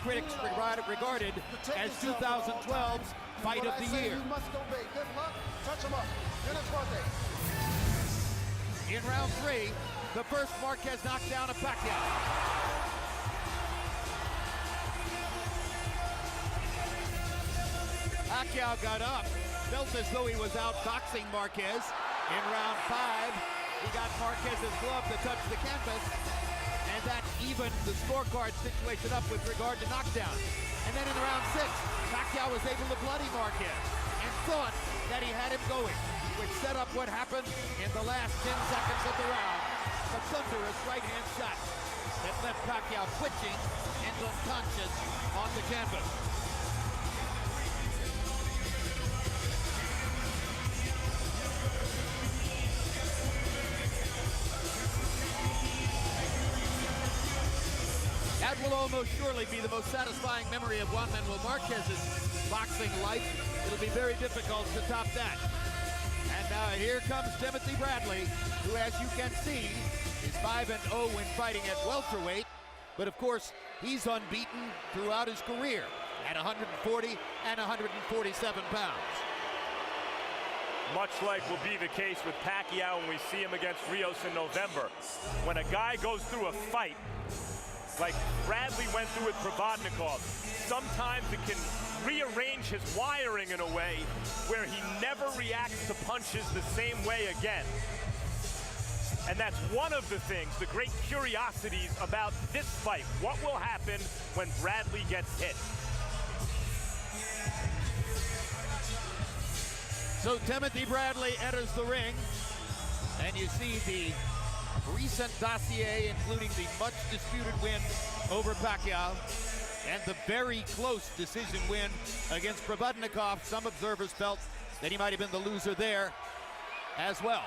critics regarded as 2012's Fight of the Year. You must obey. Good luck. Touch him up. Buenas suerte. In round 3, the first Marquez knockdown of Pacquiao. Pacquiao got up, felt as though he was outboxing Marquez. In round 5, he got Marquez's glove to touch the canvas, and that evened the scorecard situation up with regard to knockdown. And then in round 6, Pacquiao was able to bloody Marquez and thought that he had him going, which set up what happened in the last 10 seconds of the round. A thunderous right-hand shot that left Pacquiao twitching and unconscious on the canvas. That will almost surely be the most satisfying memory of Juan Manuel Marquez's boxing life. It'll be very difficult to top that. And now here comes Timothy Bradley, who, as you can see, is 5-0 when fighting at welterweight. But of course, he's unbeaten throughout his career at 140 and 147 pounds. Much like will be the case with Pacquiao when we see him against Rios in November. When a guy goes through a fight, like Bradley went through with Provodnikov, sometimes it can rearrange his wiring in a way where he never reacts to punches the same way again. And that's one of the things, the great curiosities about this fight. What will happen when Bradley gets hit? So Timothy Bradley enters the ring, and you see the recent dossier, including the much disputed win over Pacquiao and the very close decision win against Provodnikov. Some observers felt that he might have been the loser there as well.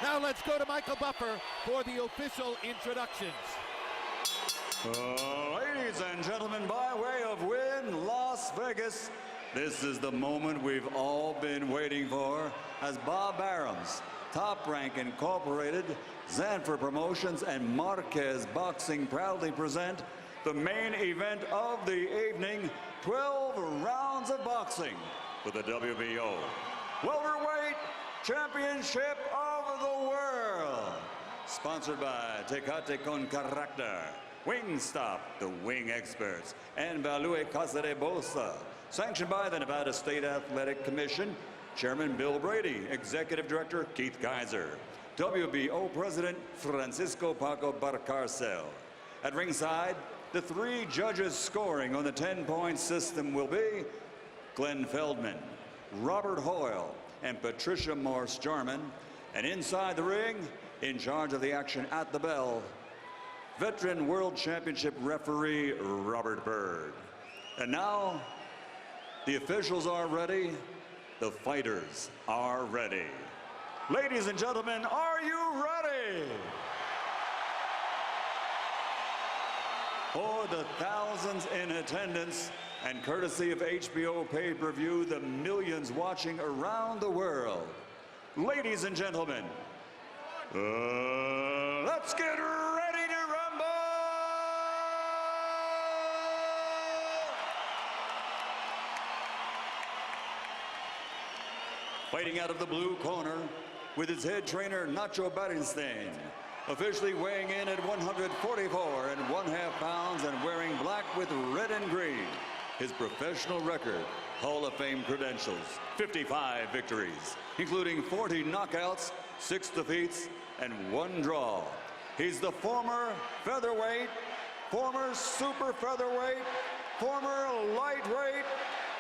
Now let's go to Michael Buffer for the official introductions. Ladies and gentlemen, by way of Wynn, Las Vegas, this is the moment we've all been waiting for as Bob Arum's Top Rank Incorporated, Zanfer Promotions, and Marquez Boxing proudly present the main event of the evening, 12 rounds of boxing for the WBO Welterweight Championship of the World. Sponsored by Tecate Con Carácter, Wingstop, the wing experts, and Value Casa de Bolsa. Sanctioned by the Nevada State Athletic Commission, Chairman Bill Brady, Executive Director Keith Kaiser, WBO President Francisco Paco Barcarcel. At ringside, the 3 judges scoring on the 10-point system will be Glenn Feldman, Robert Hoyle, and Patricia Morse-Jarman. And inside the ring, in charge of the action at the bell, veteran World Championship referee Robert Byrd. And now, the officials are ready. The fighters are ready. Ladies and gentlemen, are you ready? For the thousands in attendance and courtesy of HBO pay-per-view, the millions watching around the world. Ladies and gentlemen, let's get ready to rumble! Fighting out of the blue corner with his head trainer Nacho Berenstein, officially weighing in at 144.5 pounds and wearing black with red and green. His professional record, Hall of Fame credentials, 55 victories, including 40 knockouts, 6 defeats, and 1 draw. He's the former featherweight, former super featherweight, former lightweight,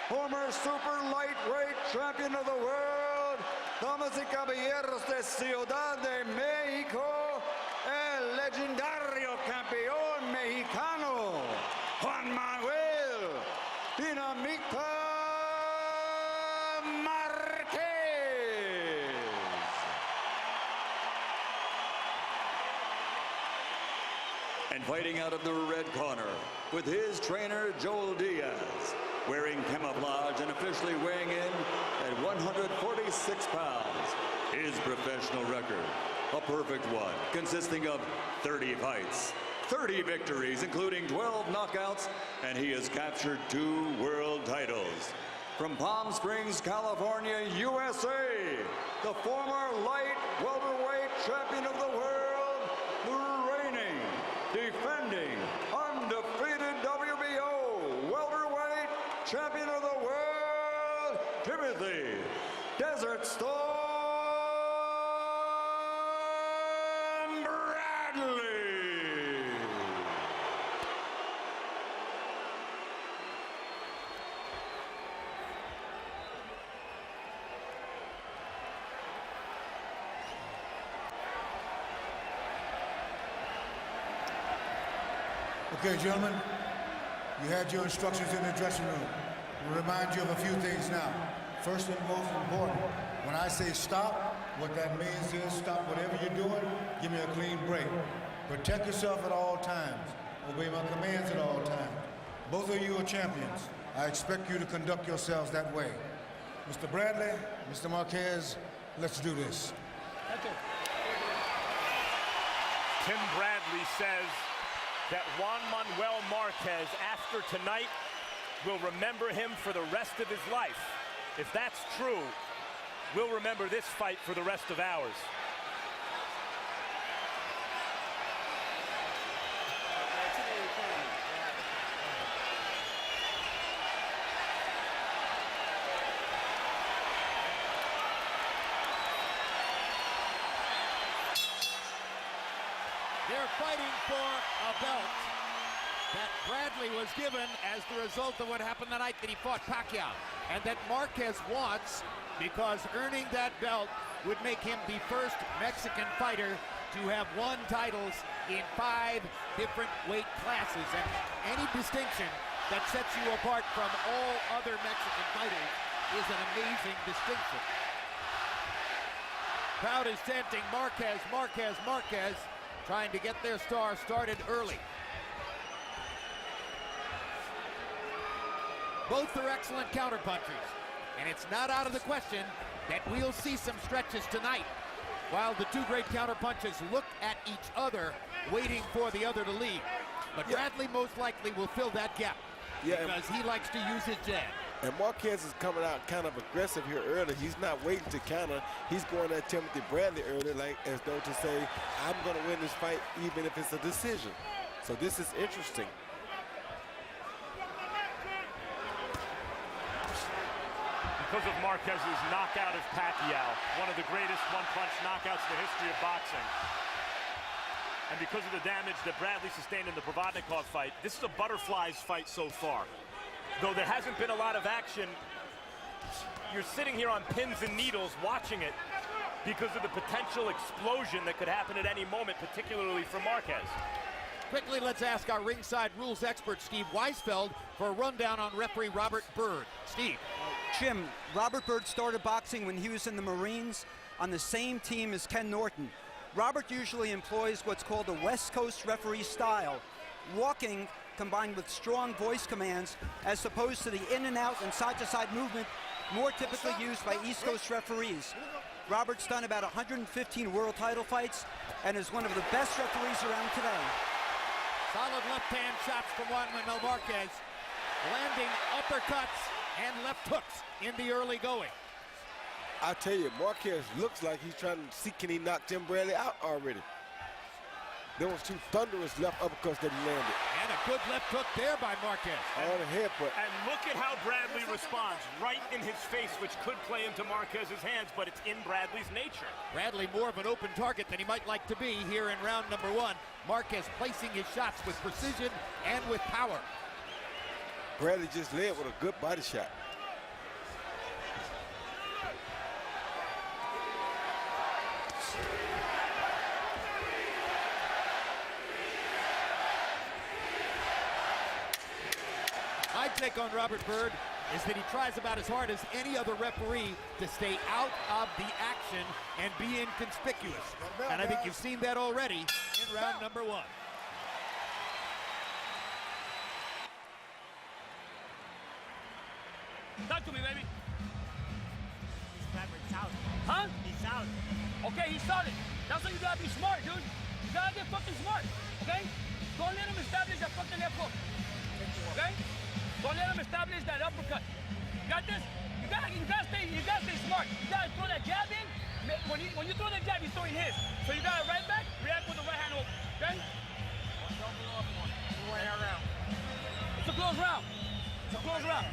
former super lightweight champion of the world, damas y caballeros de Ciudad de México, el legendario campeón mexicano, Juan Manuel Dinamita Marquez. And fighting out of the red corner with his trainer Joel Diaz, wearing camouflage and officially weighing in at 146 pounds. His professional record, a perfect one, consisting of 30 fights, 30 victories, including 12 knockouts, and he has captured 2 world titles. From Palm Springs, California, USA, the former light welterweight champion of the world, the reigning, defending, undefeated WBO welterweight champion of the world, Timothy Desert Storm Bradley. Okay, gentlemen, you had your instructions in the dressing room. We'll remind you of a few things now. First and most important, when I say stop, what that means is stop whatever you're doing, give me a clean break. Protect yourself at all times. Obey my commands at all times. Both of you are champions. I expect you to conduct yourselves that way. Mr. Bradley, Mr. Marquez, let's do this. Tim Bradley says that Juan Manuel Marquez, after tonight, will remember him for the rest of his life. If that's true, we'll remember this fight for the rest of ours. They're fighting for a belt that Bradley was given as the result of what happened the night that he fought Pacquiao, and that Marquez wants because earning that belt would make him the first Mexican fighter to have won titles in 5 different weight classes. And any distinction that sets you apart from all other Mexican fighters is an amazing distinction. Crowd is chanting Marquez, Marquez, Marquez, trying to get their star started early. Both are excellent counterpunchers, and it's not out of the question that we'll see some stretches tonight while the 2 great counterpunchers look at each other, waiting for the other to lead. But Bradley most likely will fill that gap because he likes to use his jab. And Marquez is coming out kind of aggressive here early. He's not waiting to counter. He's going at Timothy Bradley early, like as though to say, I'm going to win this fight even if it's a decision. So this is interesting. Because of Marquez's knockout of Pacquiao, one of the greatest one-punch knockouts in the history of boxing, and because of the damage that Bradley sustained in the Provodnikov fight, this is a butterflies fight so far. Though there hasn't been a lot of action, you're sitting here on pins and needles watching it because of the potential explosion that could happen at any moment, particularly for Marquez. Quickly, let's ask our ringside rules expert, Steve Weisfeld, for a rundown on referee Robert Byrd. Steve. Jim, Robert Byrd started boxing when he was in the Marines on the same team as Ken Norton. Robert usually employs what's called a West Coast referee style, walking combined with strong voice commands, as opposed to the in and out and side to side movement more typically used by East Coast referees. Robert's done about 115 world title fights and is one of the best referees around today. Solid left-hand shots from Juan Manuel Marquez, landing uppercuts and left hooks in the early going. I tell you, Marquez looks like he's trying to see, can he knock Tim Bradley out already? There was 2 thunderous left uppercuts that he landed. And a good left hook there by Marquez. On the head, but And look at how Bradley responds, right in his face, which could play into Marquez's hands, but it's in Bradley's nature. Bradley more of an open target than he might like to be here in round number 1. Marquez placing his shots with precision and with power. Bradley just led with a good body shot. My take on Robert Byrd is that he tries about as hard as any other referee to stay out of the action and be inconspicuous. And I think you've seen that already in round number 1. Talk to me, baby. He's out. Huh? He's out. Okay, he's solid. That's why you gotta be smart, dude. You gotta get fucking smart, okay? Don't let him establish that fucking left hook. Okay? Don't let him establish that uppercut. You got this? You gotta stay smart. You gotta throw that jab in. When you throw the jab, he's throwing his. So you got a right back, react with the right hand open. Okay? It's a close round. It's a close round.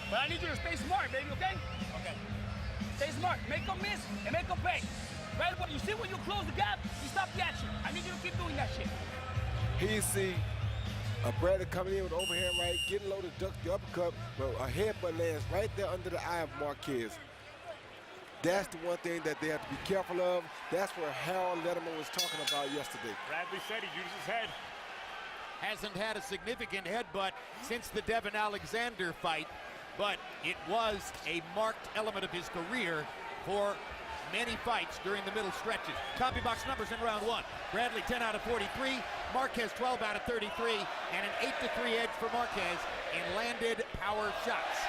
But I need you to stay smart, baby, okay? Okay. Stay smart. Make them miss and make them pay. Right? When you see when you close the gap, you stop the action. I need you to keep doing that shit. Here you see a Bradley coming in with overhand right, getting low to duck the uppercut, but a headbutt lands right there under the eye of Marquez. That's the one thing that they have to be careful of. That's where Harold Letterman was talking about yesterday. Bradley said he used his head. Hasn't had a significant headbutt since the Devin Alexander fight, but it was a marked element of his career for many fights during the middle stretches. Copy box numbers in round one. Bradley 10 out of 43, Marquez 12 out of 33, and an 8-3 edge for Marquez in landed power shots.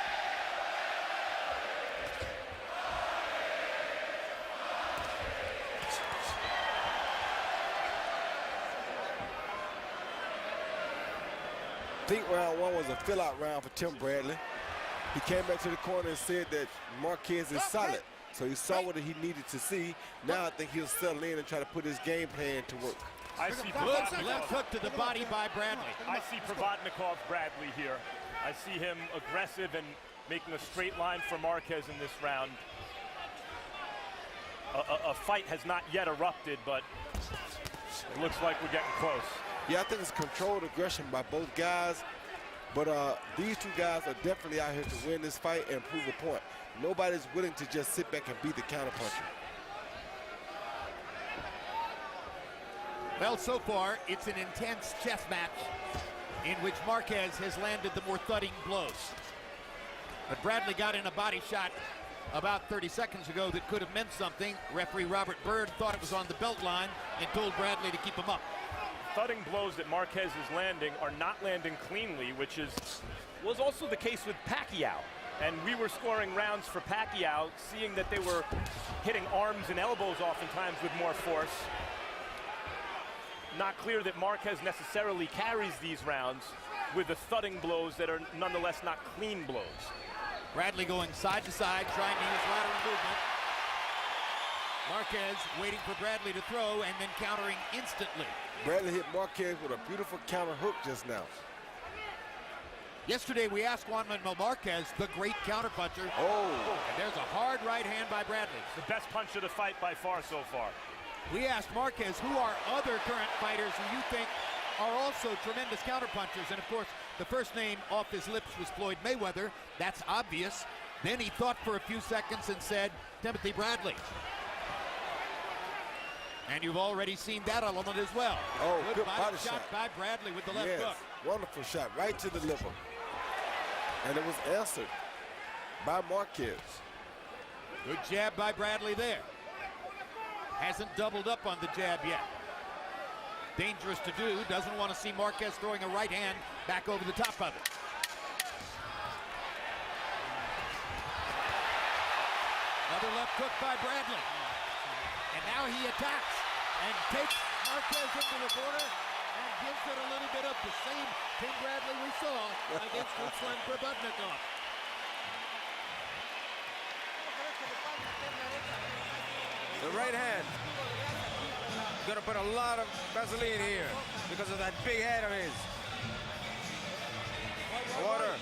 I think round one was a fill-out round for Tim Bradley. He came back to the corner and said that Marquez is solid. So he saw what he needed to see. Now I think he'll settle in and try to put his game plan to work. I see Good left hook to the body by Bradley. I see Provodnikov Bradley here. I see him aggressive and making a straight line for Marquez in this round. A fight has not yet erupted, but it looks like we're getting close. Yeah, I think it's controlled aggression by both guys. But these two guys are definitely out here to win this fight and prove a point. Nobody's willing to just sit back and beat the counterpuncher. Well, so far, it's an intense chess match in which Marquez has landed the more thudding blows. But Bradley got in a body shot about 30 seconds ago that could have meant something. Referee Robert Byrd thought it was on the belt line and told Bradley to keep him up. Thudding blows that Marquez is landing are not landing cleanly, which was also the case with Pacquiao. And we were scoring rounds for Pacquiao, seeing that they were hitting arms and elbows oftentimes with more force. Not clear that Marquez necessarily carries these rounds with the thudding blows that are nonetheless not clean blows. Bradley going side to side, trying to use lateral movement. Marquez waiting for Bradley to throw and then countering instantly. Bradley hit Marquez with a beautiful counter hook just now. Yesterday we asked Juan Manuel Marquez, the great counterpuncher. Oh. And there's a hard right hand by Bradley. The best punch of the fight by far so far. We asked Marquez, who are other current fighters who you think are also tremendous counterpunchers? And of course, the first name off his lips was Floyd Mayweather. That's obvious. Then he thought for a few seconds and said, Timothy Bradley. And you've already seen that element as well. Oh, good body body shot by Bradley with the left yes, hook. Wonderful shot right to the liver. And it was answered by Marquez. Good jab by Bradley there. Hasn't doubled up on the jab yet. Dangerous to do. Doesn't want to see Marquez throwing a right hand back over the top of it. Another left hook by Bradley. And now he attacks and takes Marquez into the border and gives it a little bit of the same Tim Bradley we saw against Ruslan Provodnikov. The right hand. Gonna put a lot of Vaseline here because of that big head of his. Water.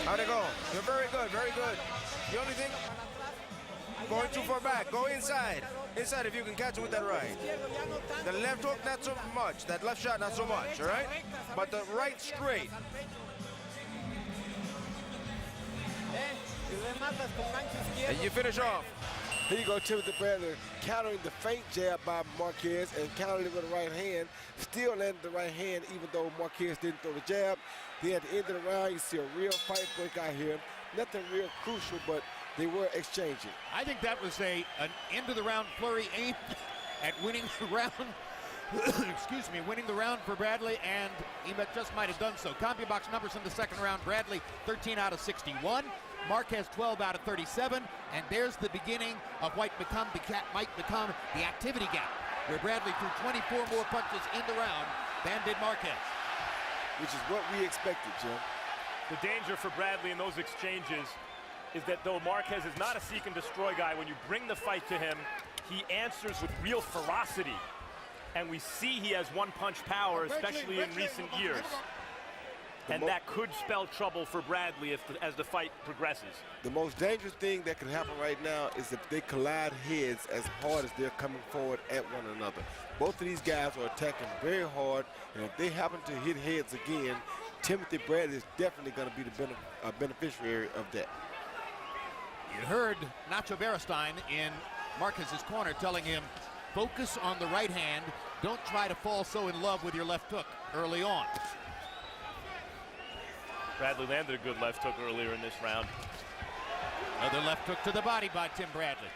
How'd it go? You're very good, very good. The only thing, going too far back. Go inside. Inside if you can catch him with that right. The left hook, not so much. That left shot, not so much, all right? But the right straight. And you finish off. Here you go, Timothy Bradley countering the feint jab by Marquez and countering it with the right hand. Still landed the right hand even though Marquez didn't throw the jab. Then at the end of the round, you see a real fight break out here. Nothing real crucial, but they were exchanging. I think that was an end of the round flurry aimed at winning the round. Excuse me, winning the round for Bradley, and he just might have done so. CompuBox numbers in the second round. Bradley 13 out of 61. Marquez 12 out of 37, and there's the beginning of what might become the activity gap, where Bradley threw 24 more punches in the round than did Marquez. Which is what we expected, Jim. The danger for Bradley in those exchanges is that though Marquez is not a seek and destroy guy, when you bring the fight to him, he answers with real ferocity. And we see he has one-punch power, especially in recent years. And that could spell trouble for Bradley as the fight progresses. The most dangerous thing that can happen right now is if they collide heads as hard as they're coming forward at one another. Both of these guys are attacking very hard, and if they happen to hit heads again, Timothy Bradley is definitely going to be the beneficiary of that. You heard Nacho Beristain in Marquez's corner telling him, focus on the right hand. Don't try to fall so in love with your left hook early on. Bradley landed a good left hook earlier in this round. Another left hook to the body by Tim Bradley.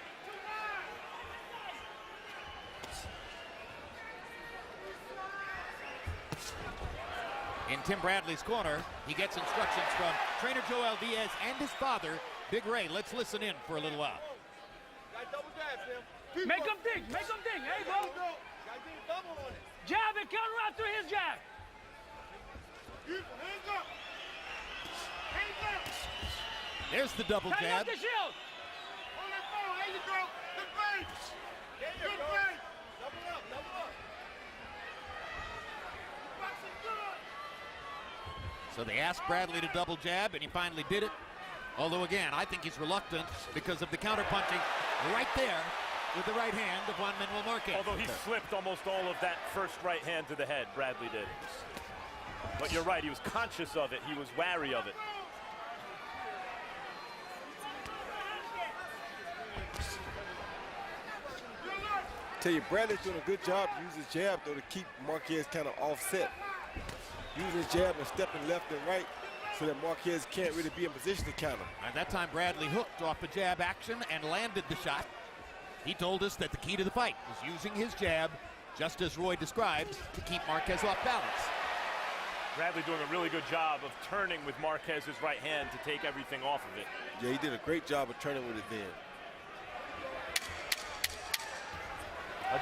In Tim Bradley's corner, he gets instructions from trainer Joel Diaz and his father, Big Ray. Let's listen in for a little while. Make him think, make him think. There you go. Jab and counter after his jab. There's the double Tighten jab. up the shield. So they asked Bradley to double jab, and he finally did it. Although, again, I think he's reluctant because of the counter-punching right there with the right hand of Juan Manuel Marquez. Although he slipped almost all of that first right hand to the head, Bradley did. But you're right, he was conscious of it. He was wary of it. Tell you, Bradley's doing a good job to use his jab, though, to keep Marquez kind of offset. Using his jab and stepping left and right so that Marquez can't really be in position to counter. At that time, Bradley hooked off a jab action and landed the shot. He told us that the key to the fight was using his jab, just as Roy described, to keep Marquez off balance. Bradley doing a really good job of turning with Marquez's right hand to take everything off of it. Yeah, he did a great job of turning with it then.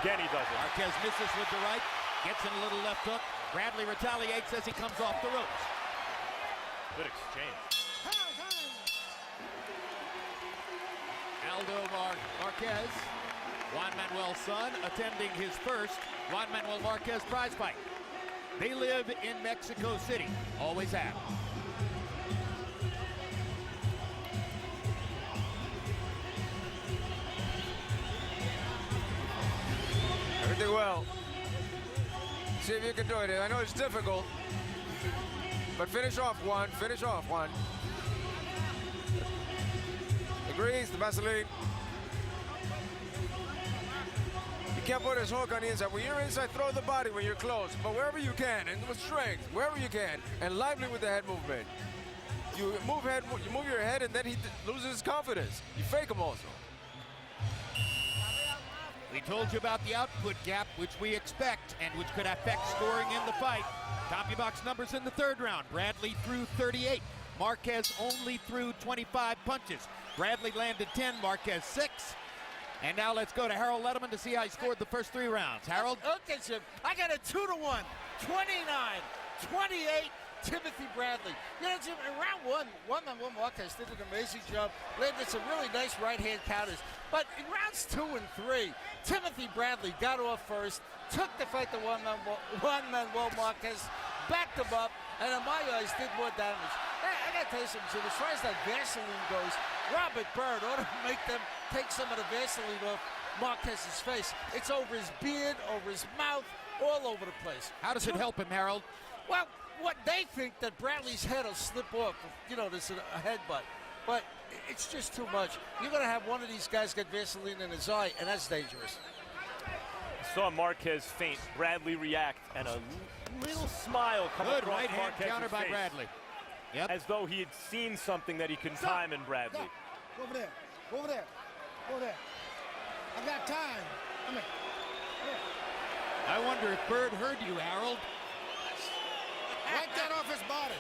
Again, he does it. Marquez misses with the right, gets in a little left hook. Bradley retaliates as he comes off the ropes. Good exchange. Aldo Marquez, Juan Manuel's son, attending his first Juan Manuel Marquez prize fight. They live in Mexico City, always have. Everything well. See if you can do it. I know it's difficult, but finish off, Juan. Finish off, Juan. Agrees, the Vaseline. You can't put his hook on the inside. When you're inside, throw the body when you're close, but wherever you can, and with strength, wherever you can, and lively with the head movement. You move your head, and then he loses his confidence. You fake him also. We told you about the output gap, which we expect and which could affect scoring in the fight. CompuBox numbers in the third round. Bradley threw 38. Marquez only threw 25 punches. Bradley landed 10, Marquez 6. And now let's go to Harold Letterman to see how he scored the first 3 rounds. Harold? Okay, Jim. I got a 2-1. 29-28. Timothy Bradley. You know, Jim, in round one, Juan Manuel Marquez did an amazing job, landed some really nice right-hand counters. But in rounds 2 and 3, Timothy Bradley got off first, took the fight to Juan Manuel Marquez, backed him up, and in my eyes, did more damage. I got to tell you something, Jim. As far as that Vaseline goes, Robert Byrd ought to make them take some of the Vaseline off Marquez's face. It's over his beard, over his mouth, all over the place. How does it help him, Harold? Well, what they think that Bradley's head will slip off, you know, there's a headbutt. But it's just too much. You're going to have one of these guys get Vaseline in his eye, and that's dangerous. Saw Marquez faint, Bradley react, and a little smile come Good across right hand Marquez's counter by face, Bradley. Yep. as though he had seen something that he can time in Bradley. Go over there. Go over there. Go over there. I got time. Come here. I wonder if Byrd heard you, Harold. Wipe that off his body.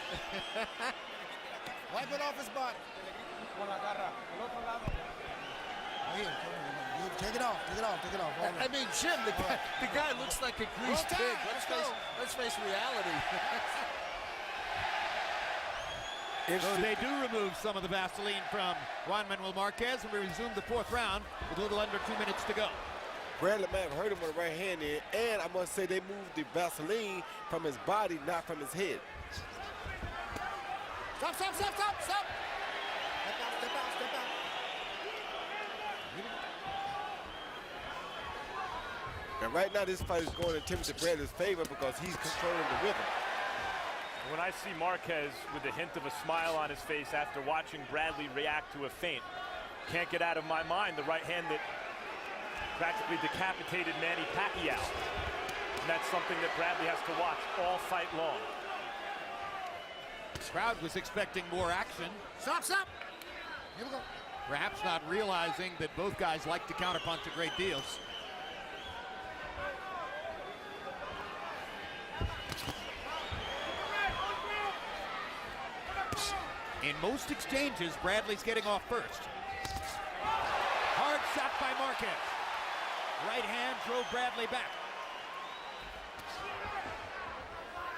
Wipe it off his body. Take it off. I mean, Jim, the guy looks like a greased pig. Let's face reality. So they do remove some of the Vaseline from Juan Manuel Marquez, and we resume the fourth round with a little under 2 minutes to go. Bradley may have hurt him with the right hand in, and I must say they moved the Vaseline from his body, not from his head. Stop. Step out. And right now, this fight is going in Timothy Bradley's favor because he's controlling the rhythm. When I see Marquez with a hint of a smile on his face after watching Bradley react to a feint, can't get out of my mind the right hand that practically decapitated Manny Pacquiao. And that's something that Bradley has to watch all fight long. The crowd was expecting more action. Stop. Here we go. Perhaps not realizing that both guys like to counterpunch a great deal. In most exchanges, Bradley's getting off first. Hard shot by Marquez. Right hand drove Bradley back.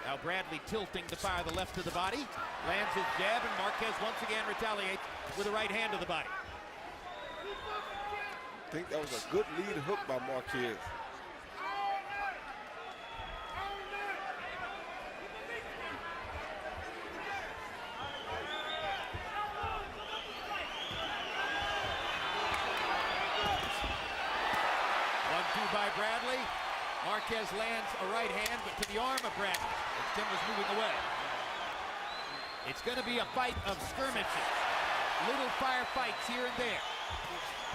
Now Bradley tilting to fire the left to the body. Lands his jab, and Marquez once again retaliates with a right hand to the body. I think that was a good lead hook by Marquez. By Bradley. Marquez lands a right hand, but to the arm of Bradley as Tim was moving away. It's going to be a fight of skirmishes. Little firefights here and there,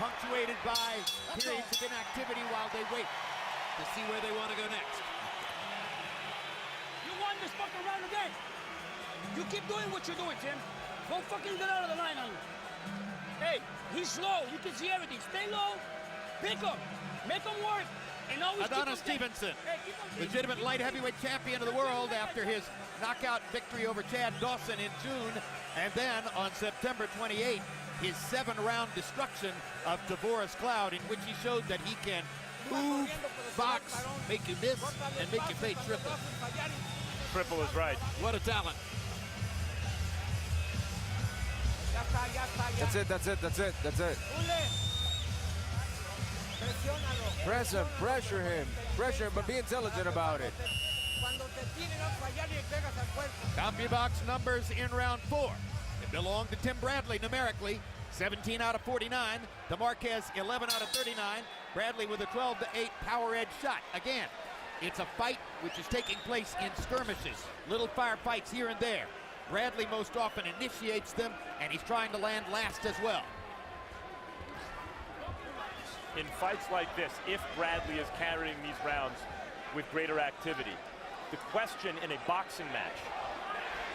punctuated by periods of inactivity while they wait to see where they want to go next. You won this fucking round again. You keep doing what you're doing, Tim. Don't fucking get out of the line on him. Hey, he's slow. You can see everything. Stay low. Pick him. Make him work. And always Adonis Stevenson, legitimate light heavyweight champion of the world after his knockout victory over Chad Dawson in June. And then on September 28th, his 7-round destruction of Tavoris Cloud, in which he showed that he can move, box, make you miss, and make you pay triple. Triple is right. What a talent. That's it. Press him, pressure him, but be intelligent about it. CompuBox numbers in round 4. It belonged to Tim Bradley numerically, 17 out of 49. To Marquez, 11 out of 39. Bradley with a 12-8 power edge shot. Again, it's a fight which is taking place in skirmishes, little firefights here and there. Bradley most often initiates them, and he's trying to land last as well. In fights like this, if Bradley is carrying these rounds with greater activity, the question in a boxing match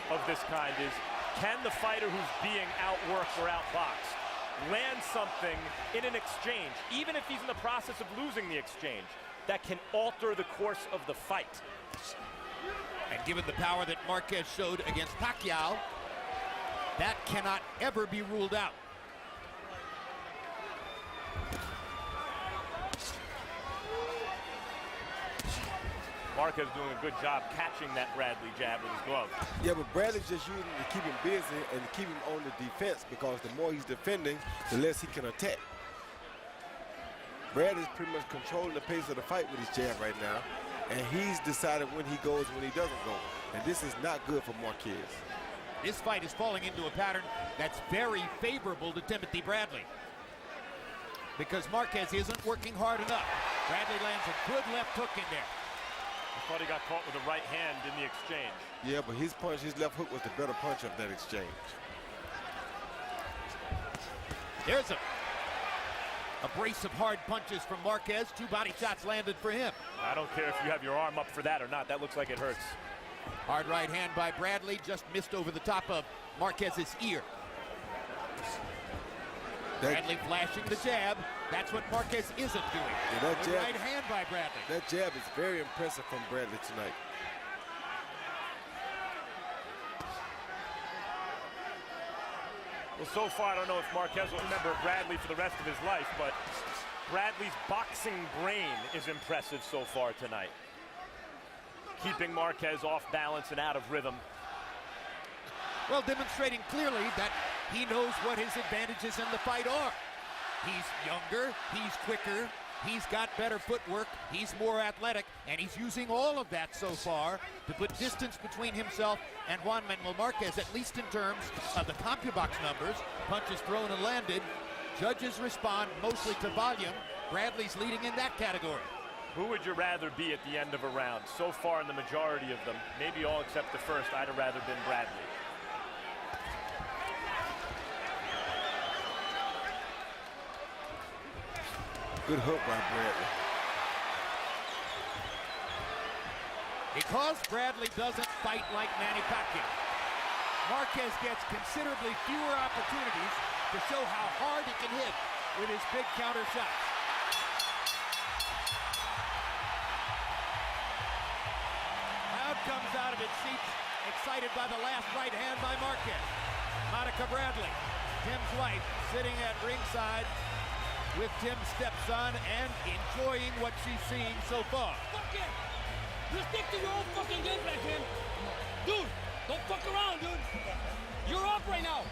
of this kind is, can the fighter who's being outworked or outboxed land something in an exchange, even if he's in the process of losing the exchange, that can alter the course of the fight? And given the power that Marquez showed against Pacquiao, that cannot ever be ruled out. Marquez doing a good job catching that Bradley jab with his glove. Yeah, but Bradley's just using it to keep him busy and to keep him on the defense, because the more he's defending, the less he can attack. Bradley's pretty much controlling the pace of the fight with his jab right now, and he's decided when he goes, when he doesn't go. And this is not good for Marquez. This fight is falling into a pattern that's very favorable to Timothy Bradley, because Marquez isn't working hard enough. Bradley lands a good left hook in there. I thought he got caught with a right hand in the exchange. Yeah, but his punch, his left hook was the better punch of that exchange. There's a brace of hard punches from Marquez. 2 body shots landed for him. I don't care if you have your arm up for that or not. That looks like it hurts. Hard right hand by Bradley, just missed over the top of Marquez's ear. Bradley flashing the jab. That's what Marquez isn't doing. Yeah, that jab, right hand by Bradley. That jab is very impressive from Bradley tonight. Well, so far, I don't know if Marquez will remember Bradley for the rest of his life, but Bradley's boxing brain is impressive so far tonight. Keeping Marquez off balance and out of rhythm. Well, demonstrating clearly that he knows what his advantages in the fight are. He's younger, he's quicker, he's got better footwork, he's more athletic, and he's using all of that so far to put distance between himself and Juan Manuel Marquez, at least in terms of the CompuBox numbers. Punches thrown and landed. Judges respond mostly to volume. Bradley's leading in that category. Who would you rather be at the end of a round? So far in the majority of them, maybe all except the first, I'd have rather been Bradley. Good hook by Bradley. Because Bradley doesn't fight like Manny Pacquiao, Marquez gets considerably fewer opportunities to show how hard he can hit with his big counter shots. Crowd comes out of its seats, excited by the last right hand by Marquez. Monica Bradley, Tim's wife, sitting at ringside with Tim's stepson and enjoying what she's seeing so far. Fuck it! You stick to your own fucking game plan, Tim. Dude, don't fuck around, dude. You're up right now.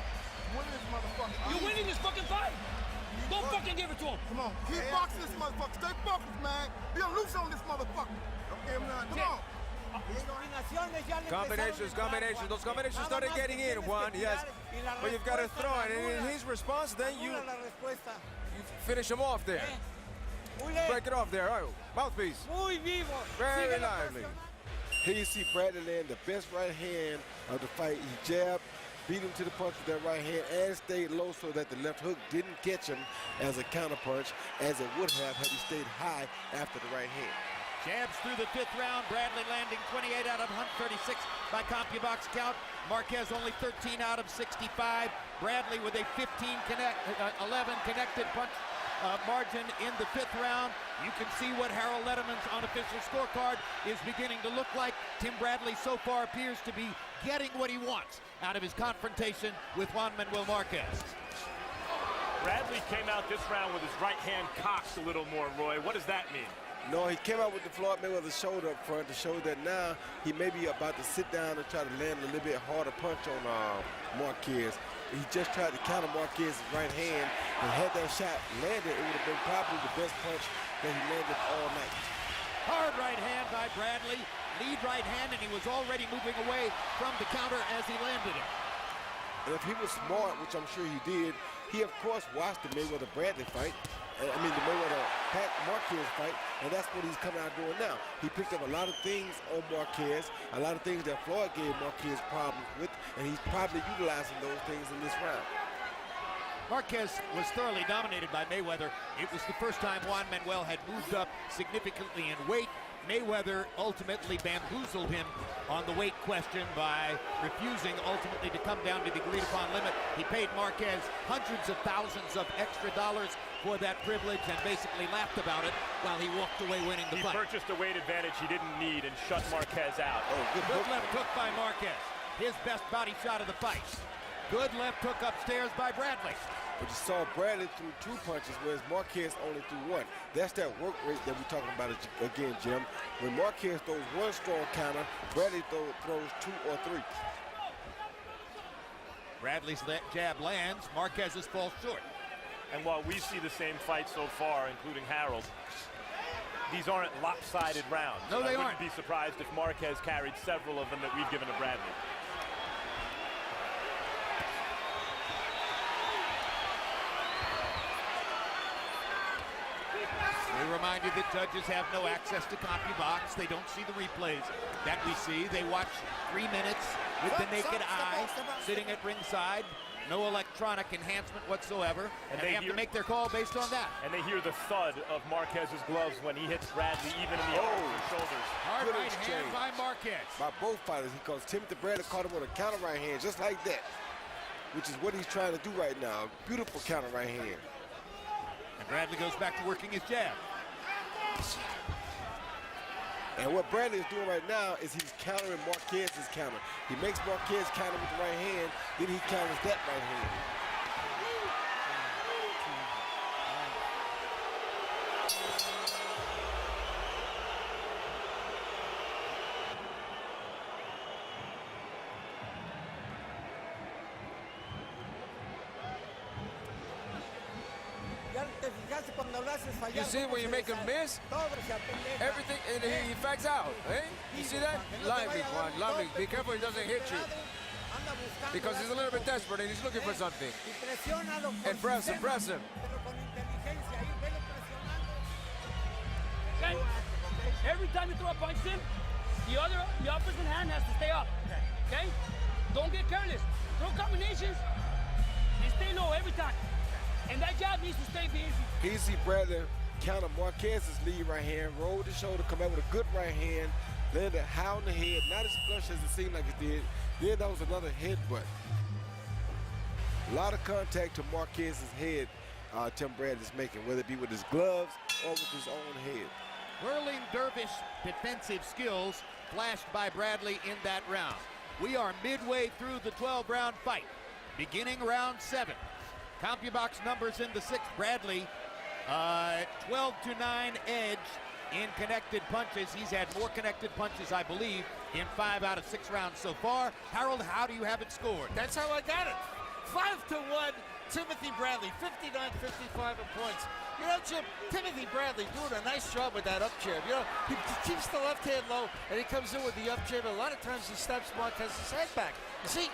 Win this motherfucker. You're winning this fucking fight. Don't fucking give it to him. Come on. Keep boxing this motherfucker. Stay focused, man. Be on loose on this motherfucker. Okay, man. Come on. Combinations. Those combinations started getting in, Juan. Yes, but you've got to throw it. And in his response, then you finish him off there. Break it off there. Oh, mouthpiece. Very lively. Here you see Bradley land the best right hand of the fight. He jabbed, beat him to the punch with that right hand, and stayed low so that the left hook didn't catch him as a counter punch, as it would have had he stayed high after the right hand. Jabs through the fifth round. Bradley landing 28 out of 136 by CompuBox count. Marquez only 13 out of 65. Bradley with a 11 connected punch margin in the fifth round. You can see what Harold Letterman's unofficial scorecard is beginning to look like. Tim Bradley so far appears to be getting what he wants out of his confrontation with Juan Manuel Marquez. Bradley came out this round with his right hand cocked a little more, Roy. What does that mean? No, he came out with the Floyd Mayweather shoulder up front to show that now he may be about to sit down and try to land a little bit harder punch on Marquez. He just tried to counter Marquez's right hand, and had that shot landed, it would have been probably the best punch that he landed all night. Hard right hand by Bradley, lead right hand, and he was already moving away from the counter as he landed it. And if he was smart, which I'm sure he did, he of course watched the Mayweather-Bradley fight. The Mayweather-Marquez fight, and that's what he's coming out doing now. He picked up a lot of things on Marquez, a lot of things that Floyd gave Marquez problems with, and he's probably utilizing those things in this round. Marquez was thoroughly dominated by Mayweather. It was the first time Juan Manuel had moved up significantly in weight. Mayweather ultimately bamboozled him on the weight question by refusing ultimately to come down to the agreed upon limit. He paid Marquez hundreds of thousands of extra dollars for that privilege and basically laughed about it while he walked away winning the fight. He purchased a weight advantage he didn't need and shut Marquez out. Oh, good left hook by Marquez. His best body shot of the fight. Good left hook upstairs by Bradley. But you saw Bradley threw 2 punches, whereas Marquez only threw 1. That's that work rate that we're talking about again, Jim. When Marquez throws 1 strong counter, Bradley throws 2 or 3. Bradley's jab lands, Marquez's falls short. And while we see the same fight so far, including Harold, these aren't lopsided rounds. No, they aren't. I wouldn't be surprised if Marquez carried several of them that we've given to Bradley. We remind you that judges have no access to CompuBox. They don't see the replays that we see. They watch 3 minutes with the naked eye, sitting at ringside. No electronic enhancement whatsoever. And they have to make their call based on that. And they hear the thud of Marquez's gloves when he hits Bradley, even in the elbows and shoulders. Hard right hand by Marquez. By both fighters, because Timothy Bradley caught him with a counter right hand, just like that, which is what he's trying to do right now. Beautiful counter right hand. And Bradley goes back to working his jab. And what Bradley is doing right now is he's countering Marquez's counter. He makes Marquez counter with the right hand, then he counters that right hand. You see when you make him miss, everything, and he backs out, eh? You see that? Lively, Juan, lively. Be careful he doesn't hit you. Because he's a little bit desperate and he's looking for something. And press him, press him. Okay? Every time you throw a punch to him, the opposite hand has to stay up. Okay? Don't get careless. Throw combinations and stay low every time. And that jab needs to stay easy. Easy, Bradley. Counter Marquez's lead right hand. Roll the shoulder, come out with a good right hand. Landed high on the head. Not as flush as it seemed like it did. Then that was another headbutt. A lot of contact to Marquez's head Tim Bradley's making, whether it be with his gloves or with his own head. Whirling dervish defensive skills flashed by Bradley in that round. We are midway through the 12-round fight, beginning round 7. CompuBox numbers in the 6th. Bradley, 12-9 edge in connected punches. He's had more connected punches, I believe, in 5 out of 6 rounds so far. Harold, how do you have it scored? That's how I got it. 5-1, Timothy Bradley, 59-55 in points. You know, Jim, Timothy Bradley doing a nice job with that up jab. You know, he keeps the left hand low, and he comes in with the up jab. A lot of times he snaps Marquez's head back. You see,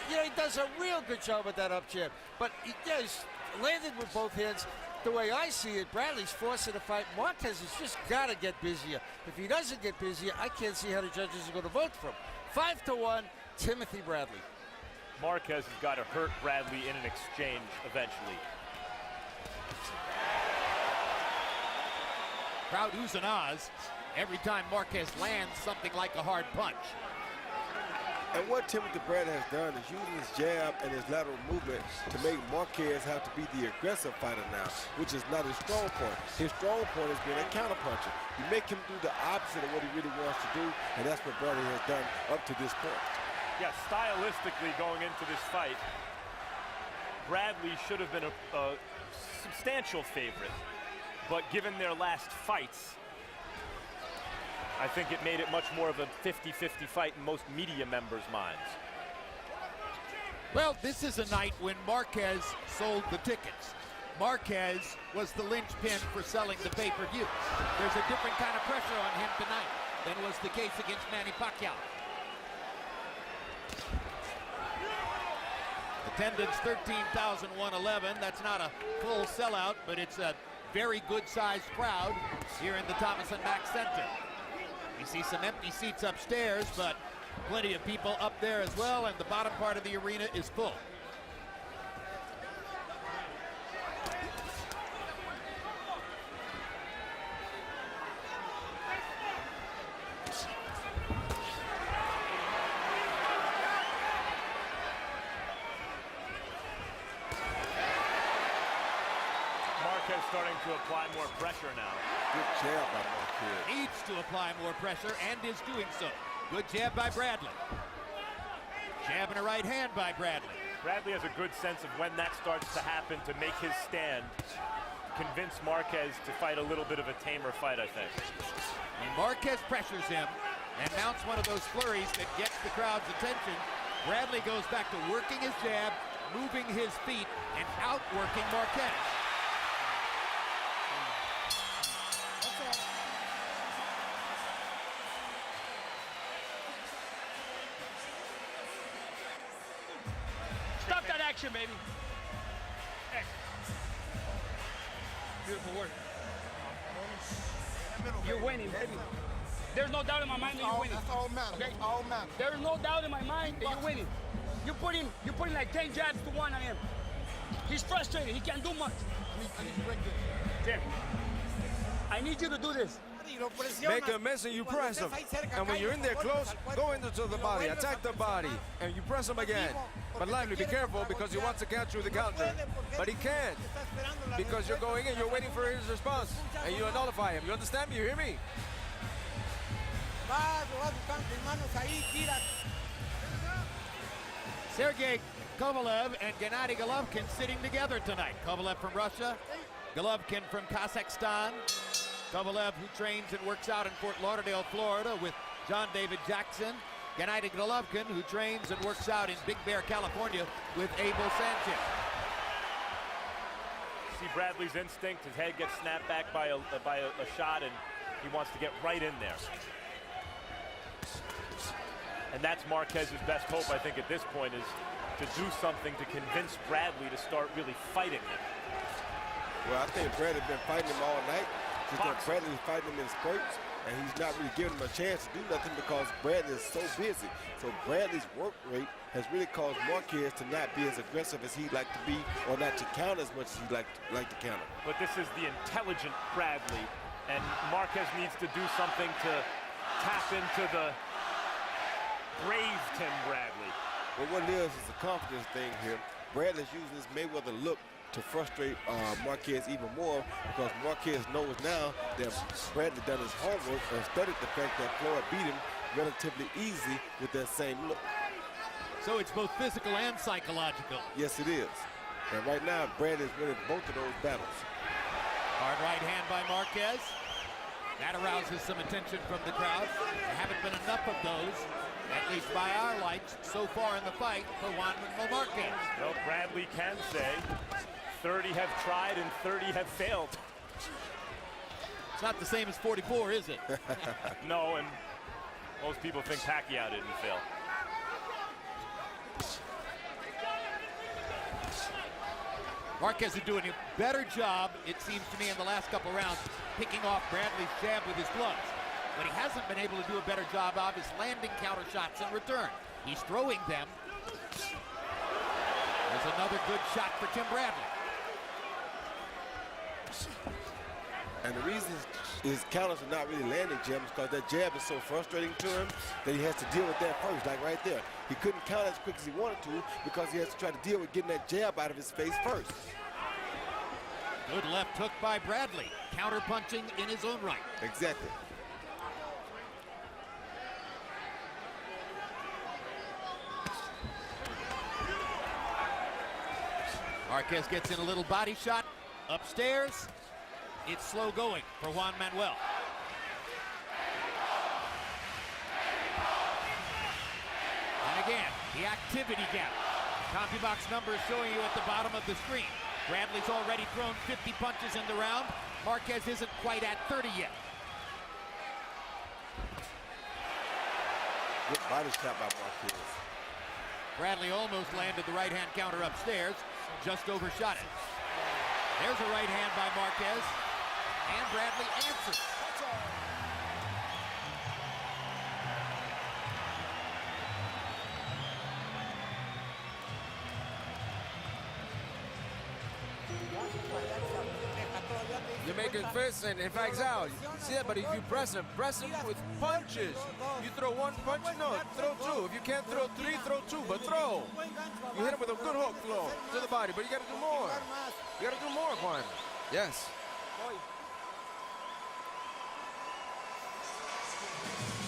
you know, he does a real good job with that up jab. But he's landed with both hands. The way I see it, Bradley's forcing a fight. Marquez has just got to get busier. If he doesn't get busier, I can't see how the judges are going to vote for him. 5-1, Timothy Bradley. Marquez has got to hurt Bradley in an exchange eventually. Crowd oohs and ahs every time Marquez lands something like a hard punch. And what Timothy Bradley has done is using his jab and his lateral movement to make Marquez have to be the aggressive fighter now, which is not his strong point. His strong point is being a counterpuncher. You make him do the opposite of what he really wants to do, and that's what Bradley has done up to this point. Yeah, stylistically going into this fight, Bradley should have been a substantial favorite. But given their last fights, I think it made it much more of a 50-50 fight in most media members' minds. Well, this is a night when Marquez sold the tickets. Marquez was the linchpin for selling the pay-per-view. There's a different kind of pressure on him tonight than was the case against Manny Pacquiao. Attendance 13,111. That's not a full sellout, but it's a very good-sized crowd here in the Thomas & Mack Center. We see some empty seats upstairs, but plenty of people up there as well, and the bottom part of the arena is full. Starting to apply more pressure now. Good jab by Marquez. Needs to apply more pressure and is doing so. Good jab by Bradley. Jab and a right hand by Bradley. Bradley has a good sense of when that starts to happen to make his stand, convince Marquez to fight a little bit of a tamer fight, I think. And Marquez pressures him and mounts one of those flurries that gets the crowd's attention. Bradley goes back to working his jab, moving his feet, and outworking Marquez. Stop that action, baby. Hey. Beautiful work. You're winning, baby. There's no doubt in my mind that you're winning. That's all matters. Okay? That's all matters. There is no doubt in my mind that you're winning. You're putting like 10 jabs to 1 on him. He's frustrated. He can't do much. I need to break this. Jim, I need you to do this. Make a mess and you press him. And when you're in there close, go into the body, attack the body, and you press him again. But Lively, be careful because he wants to catch you with the counter. But he can't because you're going in, you're waiting for his response, and you nullify him. You understand me? You hear me? Sergey Kovalev and Gennady Golovkin sitting together tonight. Kovalev from Russia, Golovkin from Kazakhstan. Kovalev, who trains and works out in Fort Lauderdale, Florida with John David Jackson. Gennady Golovkin, who trains and works out in Big Bear, California with Abel Sanchez. see Bradley's instinct. His head gets snapped back by a shot, and he wants to get right in there. And that's Marquez's best hope, I think, at this point, is to do something to convince Bradley to start really fighting him. Well, I think Bradley's been fighting him all night. Just that Bradley's fighting him in spurts, and he's not really giving him a chance to do nothing because Bradley is so busy. So Bradley's work rate has really caused Marquez to not be as aggressive as he'd like to be, or not to counter as much as he'd like to counter. But this is the intelligent Bradley, and Marquez needs to do something to tap into the brave Tim Bradley. Well, what it is a confidence thing here. Bradley's using this Mayweather look to frustrate Marquez even more, because Marquez knows now that Bradley done his homework and studied the fact that Floyd beat him relatively easy with that same look. So it's both physical and psychological. Yes, it is. And right now, Bradley's winning both of those battles. Hard right hand by Marquez. That arouses some attention from the crowd. There haven't been enough of those, at least by our lights, so far in the fight for Juan Marquez. Well, Bradley can say 30 have tried and 30 have failed. It's not the same as 44, is it? No, and most people think Pacquiao didn't fail. Marquez is doing a better job, it seems to me, in the last couple rounds, picking off Bradley's jab with his gloves. But he hasn't been able to do a better job of is landing counter shots in return. He's throwing them. There's another good shot for Tim Bradley. And the reason his counters are not really landing, Jim, is because that jab is so frustrating to him that he has to deal with that first, like right there. He couldn't counter as quick as he wanted to because he has to try to deal with getting that jab out of his face first. Good left hook by Bradley. Counter punching in his own right. Exactly. Marquez gets in a little body shot upstairs. It's slow going for Juan Manuel. And again, the activity gap. CompuBox numbers showing you at the bottom of the screen. Bradley's already thrown 50 punches in the round. Marquez isn't quite at 30 yet. Good body shot by Marquez. Bradley almost landed the right-hand counter upstairs, just overshot it. There's a right hand by Marquez, and Bradley answers. You make it first, and in fact, out. See that, but if you press him with punches. You throw one punch, no, throw two. If you can't throw three, throw two, but throw. You hit him with a good hook flow to the body, but you got to do more. You got to do more, Juan. Yes.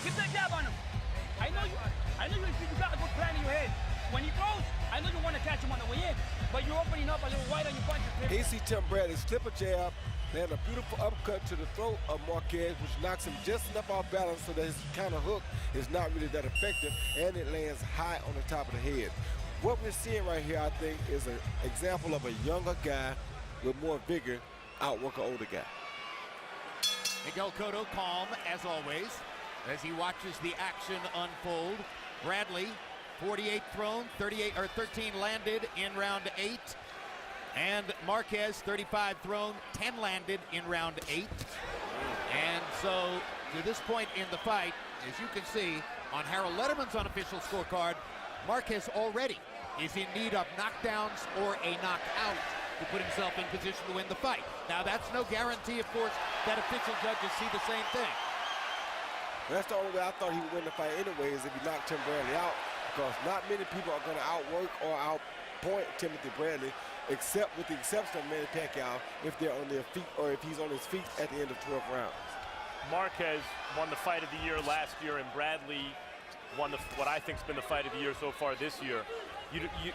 Keep that jab on him. I know you got a good plan in your head. When he throws, I know you want to catch him on the way in, but you're opening up a little wide on your punches. Here you see Tim Bradley slip a jab, land a beautiful uppercut to the throat of Marquez, which knocks him just enough off balance so that his counter hook is not really that effective, and it lands high on the top of the head. What we're seeing right here, I think, is an example of a younger guy with more vigor outwork an older guy. Miguel Cotto calm as always as he watches the action unfold. Bradley, 48 thrown, 13 landed in round 8. And Marquez, 35 thrown, 10 landed in round 8. And so to this point in the fight, as you can see on Harold Letterman's unofficial scorecard, Marquez already is in need of knockdowns or a knockout to put himself in position to win the fight. Now that's no guarantee, of course, that official judges see the same thing. That's the only way I thought he would win the fight anyway, is if he knocked Tim Bradley out, because not many people are going to outwork or outpoint Timothy Bradley, except with the exception of Manny Pacquiao, if they're on their feet or if he's on his feet at the end of 12 rounds. Marquez won the fight of the year last year, and Bradley won what I think's been the fight of the year so far this year.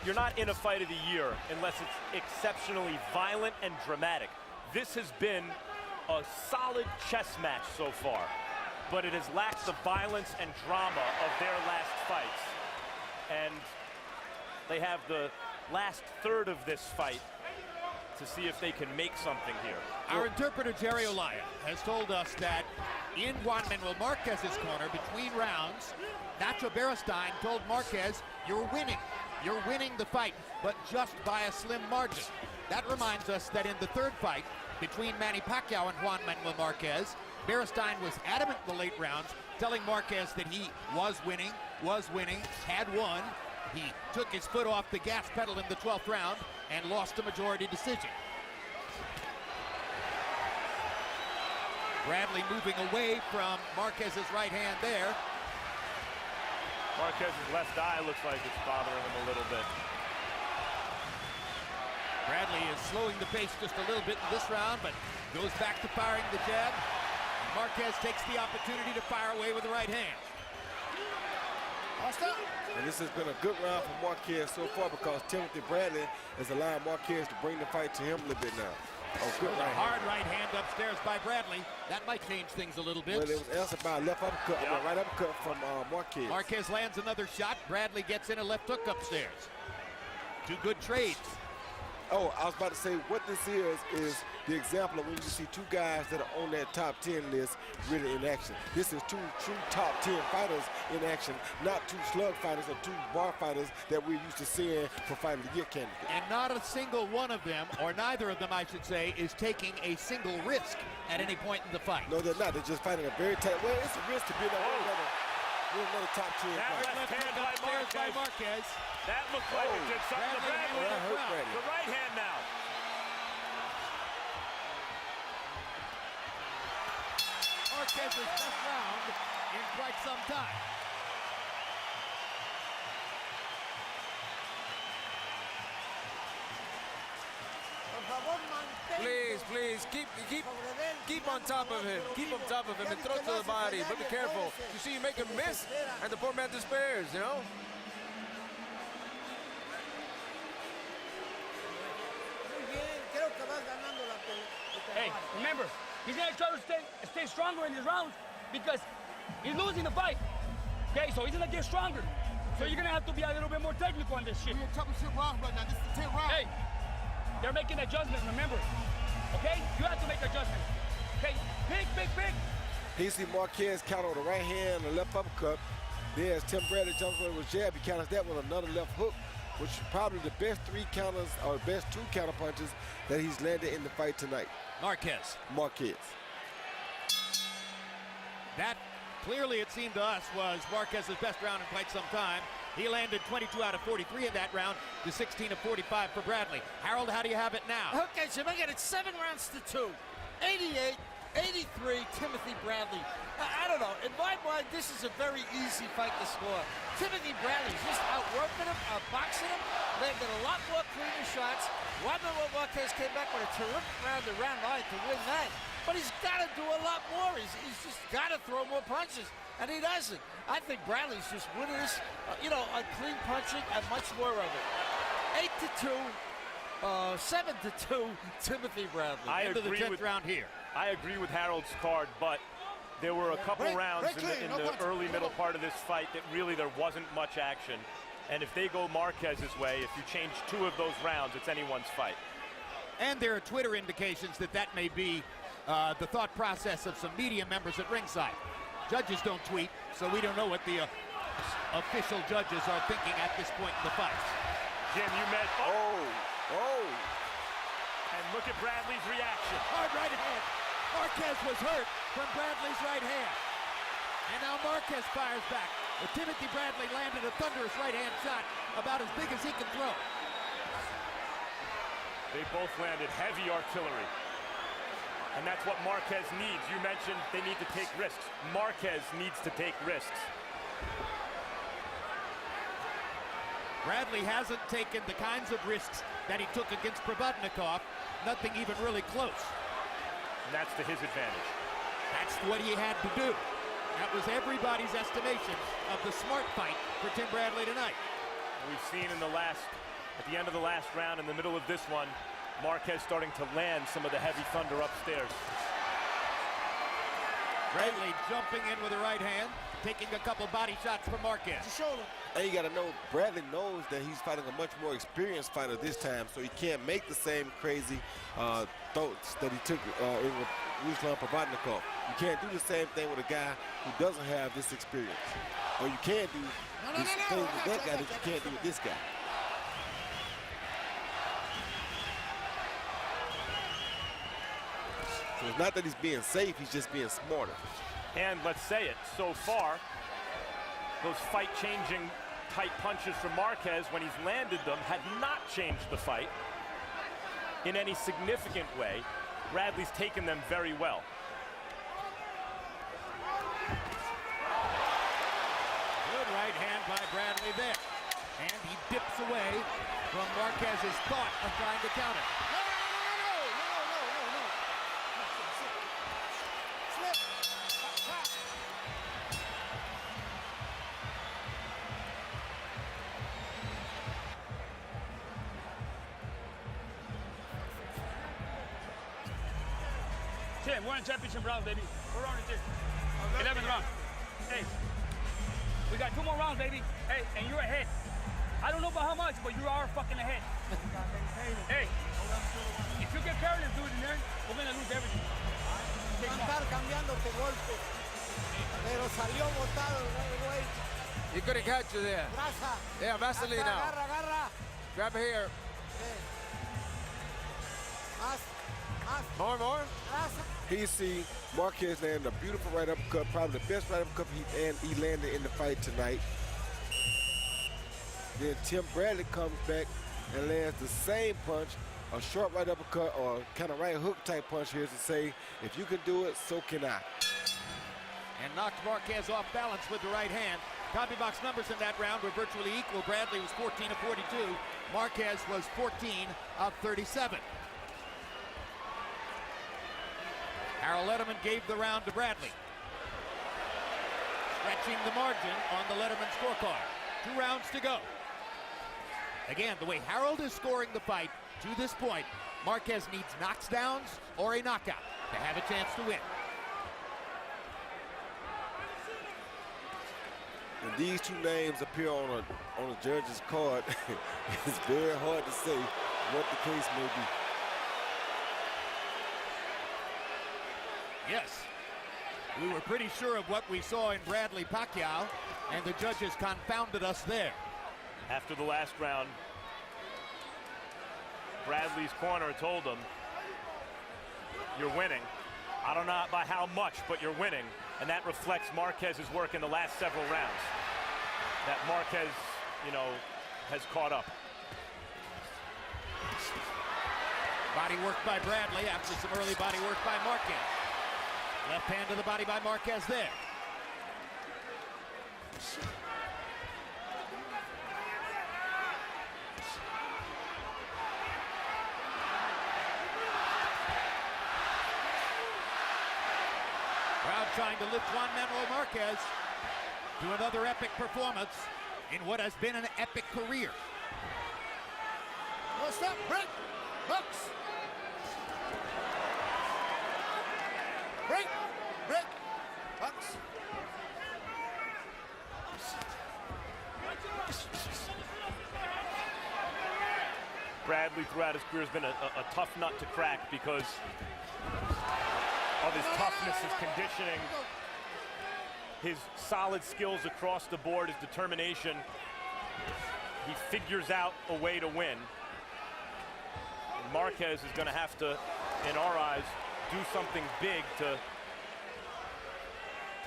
You're not in a fight of the year unless it's exceptionally violent and dramatic. This has been a solid chess match so far, but it has lacked the violence and drama of their last fights. And they have the last third of this fight to see if they can make something here. Our interpreter, Jerry Olaya, has told us that in Juan Manuel Marquez's corner between rounds, Nacho Beristain told Marquez, you're winning the fight, but just by a slim margin. That reminds us that in the third fight between Manny Pacquiao and Juan Manuel Marquez, Beristain was adamant in the late rounds, telling Marquez that he was winning, had won. He took his foot off the gas pedal in the 12th round and lost a majority decision. Bradley moving away from Marquez's right hand there. Marquez's left eye looks like it's bothering him a little bit. Bradley is slowing the pace just a little bit in this round, but goes back to firing the jab. Marquez takes the opportunity to fire away with the right hand. And this has been a good round for Marquez so far because Timothy Bradley has allowed Marquez to bring the fight to him a little bit now. Oh, good right hard right hand upstairs by Bradley. That might change things a little bit. Well, it was answered by a left uppercut, right uppercut from Marquez. Marquez lands another shot. Bradley gets in a left hook upstairs. Two good trades. Oh, I was about to say what this is the example of when you see two guys that are on that top 10 list really in action. This is two true top 10 fighters in action, not two slug fighters or two bar fighters that we're used to seeing for Fighter of the Year candidates. And not a single one of them, or neither of them, I should say, is taking a single risk at any point in the fight. No, they're not. They're just fighting a very tight. Well, it's a risk to be another top 10 that fight. left hand by Marquez. That looked like it did something to Bradley. The right hand now. Marquez's best round in quite some time. Please, keep on top of him. Keep on top of him and throw to the body, but be careful. You see, you make him miss, and the poor man despairs, you know? Hey, remember, he's gonna try to stay stronger in his rounds because he's losing the fight. Okay, so he's gonna get stronger. So you're gonna have to be a little bit more technical on this shit. We're talking shit round right now. This is the 10th round. Hey, they're making adjustments, remember. Okay? You have to make adjustments. Okay? Big. He see Marquez counter with a right hand and a left uppercut. Then as Tim Bradley jumps with a jab, he counters that with another left hook, which is probably the best three counters or best two counter punches that he's landed in the fight tonight. Marquez. That clearly, it seemed to us, was Marquez's best round in quite some time. He landed 22 out of 43 in that round to 16 of 45 for Bradley. Harold, how do you have it now? Okay, so I got it 7 rounds to 2. 88-83, Timothy Bradley. I don't know. In my mind, this is a very easy fight to score. Timothy Bradley's just outworking him, outboxing him, landed a lot more cleaner shots. Juan Manuel Marquez came back with a terrific round-to-round line to win that. But he's got to do a lot more. He's just got to throw more punches, and he doesn't. I think Bradley's just winning this, on clean punching and much more of it. 8-2, 7-2, Timothy Bradley. Into the 10th round here. I agree with Harold's card, but there were a couple rounds in the early middle part of this fight that really there wasn't much action. And if they go Marquez's way, if you change 2 of those rounds, it's anyone's fight. And there are Twitter indications that may be the thought process of some media members at ringside. Judges don't tweet, so we don't know what the official judges are thinking at this point in the fight. Jim, you met. And look at Bradley's reaction. Hard right hand. Marquez was hurt from Bradley's right hand. And now Marquez fires back. But Timothy Bradley landed a thunderous right hand shot about as big as he can throw. They both landed heavy artillery. And that's what Marquez needs. You mentioned they need to take risks. Marquez needs to take risks. Bradley hasn't taken the kinds of risks that he took against Provodnikov. Nothing even really close. And that's to his advantage. That's what he had to do. That was everybody's estimation of the smart fight for Tim Bradley tonight. We've seen at the end of the last round, in the middle of this one, Marquez starting to land some of the heavy thunder upstairs. Bradley jumping in with the right hand, taking a couple body shots from Marquez. And you got to know, Bradley knows that he's fighting a much more experienced fighter this time, so he can't make the same crazy throats that he took in Ruslan Provodnikov. You can't do the same thing with a guy who doesn't have this experience. Or you can't do these things with that guy that you can't do with this guy. So it's not that he's being safe, he's just being smarter. And let's say it, so far, those fight-changing tight punches from Marquez, when he's landed them, have not changed the fight in any significant way. Bradley's taken them very well. Good right hand by Bradley there. And he dips away from Marquez's thought of trying to counter. Tim, we're in championship round, baby. We're on it. 11th round. Hey, we got 2 more rounds, baby. Hey, and you're ahead. I don't know about how much, but you are fucking ahead. Hey, if you get careless, dude, in there, we're gonna lose everything. He could have catch you there. Yeah, Vaseline now. Grab it here. More. He see Marquez land a beautiful right uppercut, probably the best right uppercut he landed in the fight tonight. Then Tim Bradley comes back and lands the same punch, a short right uppercut or kind of right hook type punch here to say, if you can do it, so can I. And knocked Marquez off balance with the right hand. Copy box numbers in that round were virtually equal. Bradley was 14 of 42. Marquez was 14 of 37. Harold Letterman gave the round to Bradley, stretching the margin on the Letterman scorecard. 2 rounds to go. Again, the way Harold is scoring the fight to this point, Marquez needs knockdowns or a knockout to have a chance to win. When these 2 names appear on a judge's card, it's very hard to say what the case may be. Yes, we were pretty sure of what we saw in Bradley Pacquiao, and the judges confounded us there. After the last round, Bradley's corner told him, you're winning. I don't know by how much, but you're winning. And that reflects Marquez's work in the last several rounds. That Marquez, has caught up. Body work by Bradley after some early body work by Marquez. Left hand to the body by Marquez there. Crowd trying to lift Juan Manuel Marquez to another epic performance in what has been an epic career. What's that? Break! Bucks! Break! Bucks! Bradley throughout his career has been a tough nut to crack because of his toughness, his conditioning, his solid skills across the board, his determination. He figures out a way to win. And Marquez is going to have to, in our eyes, do something big to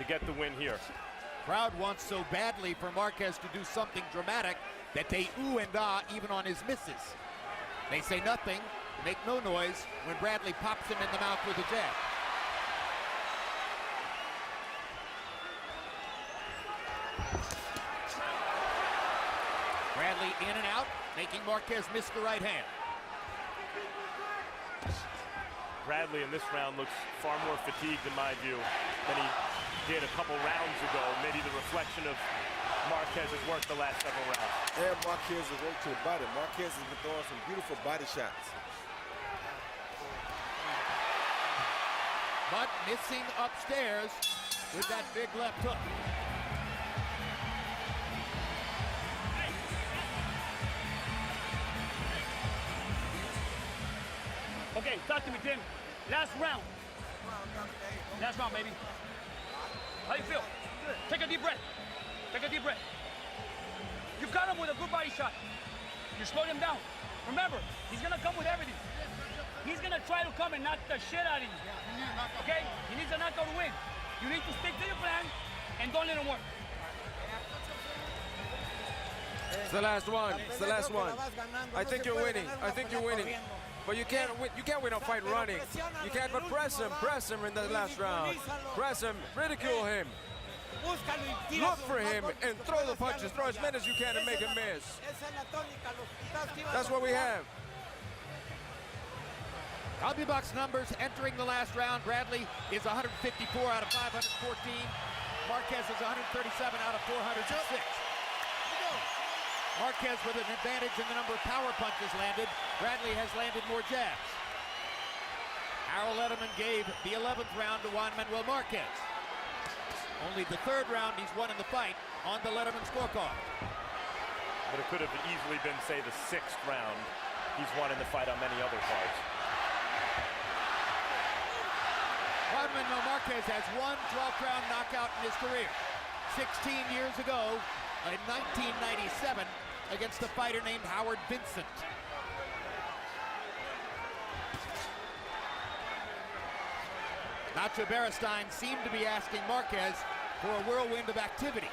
get the win here. Crowd wants so badly for Marquez to do something dramatic that they ooh and ah even on his misses. They say nothing, make no noise when Bradley pops him in the mouth with a jab. Bradley in and out, making Marquez miss the right hand. Bradley in this round looks far more fatigued in my view than he did a couple rounds ago. Maybe the reflection of Marquez's work the last several rounds. And Marquez's work to the body. Marquez has been throwing some beautiful body shots. but missing upstairs with that big left hook. Okay, talk to me, Tim. Last round. Last round, baby. How you feel? Take a deep breath. Take a deep breath. You got him with a good body shot. You slowed him down. Remember, he's gonna come with everything. He's gonna try to come and knock the shit out of you. Okay? He needs a knockout to win. You need to stick to your plan and don't let him work. It's the last one. It's the last one. I think you're winning. I think you're winning. But you can't win a fight running. You can't, but press him in the last round. Press him, ridicule him. Look for him and throw the punches. Throw as many as you can and make him miss. That's what we have. CompuBox numbers entering the last round. Bradley is 154 out of 514. Marquez is 137 out of 406. Marquez with an advantage in the number of power punches landed. Bradley has landed more jabs. Harold Letterman gave the 11th round to Juan Manuel Marquez. Only the 3rd round he's won in the fight on the Letterman scorecard. But it could have easily been, say, the 6th round he's won in the fight on many other cards. Juan Manuel Marquez has one 12th round knockout in his career. 16 years ago, in 1997, against a fighter named Howard Vincent. Nacho Beristain seemed to be asking Marquez for a whirlwind of activity.